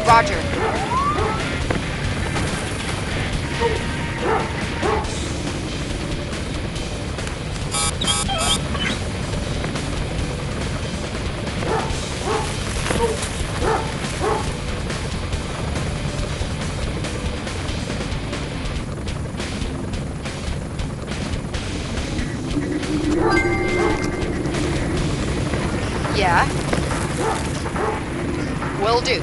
Roger. Yeah. Will do.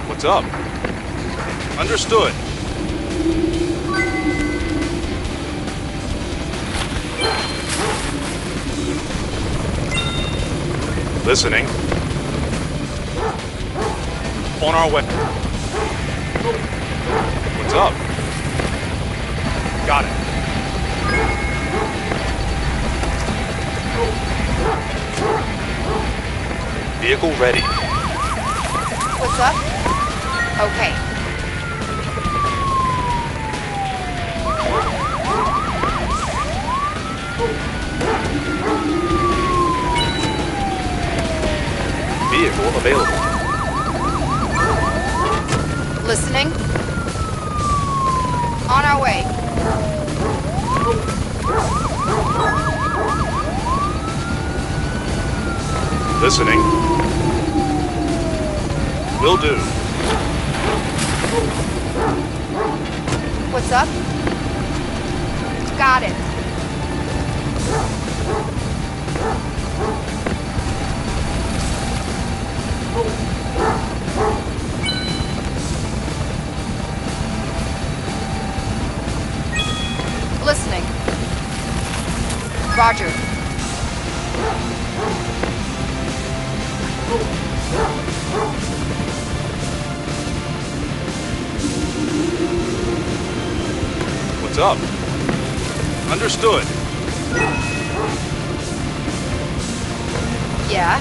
What's up? Understood. Listening. On our way. What's up? Got it. Vehicle ready. What's up? Okay. Vehicle available. Listening. On our way. Listening. Will do. What's up? Got it. Listening. Roger. What's up? Understood. Yeah.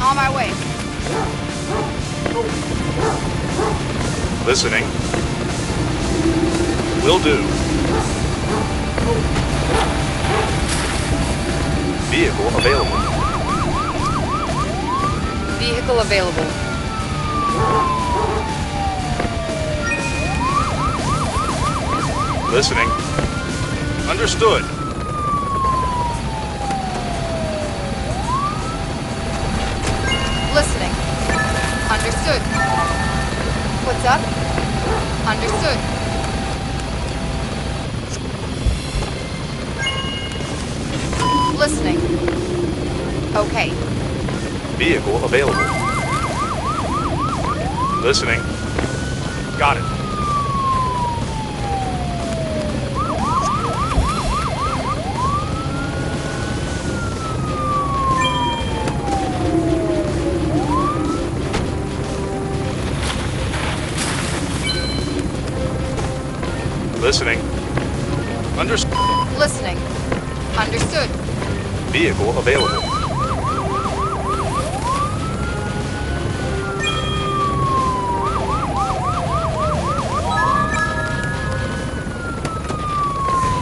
On my way. Listening. Will do. Vehicle available. Vehicle available. Listening. Understood. Listening. Understood. What's up? Understood. Listening. Okay. Vehicle available. Listening. Got it. Listening. Listening. Understood. Vehicle available.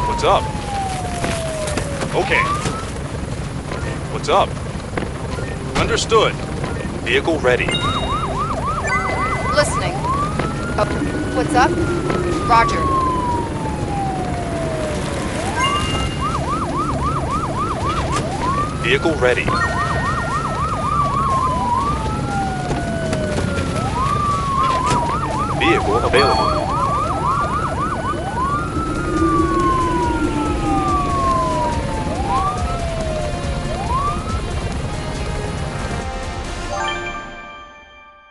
What's up? Okay. What's up? Understood. Vehicle ready. Listening. Oh, what's up? Roger. Vehicle ready. Vehicle available.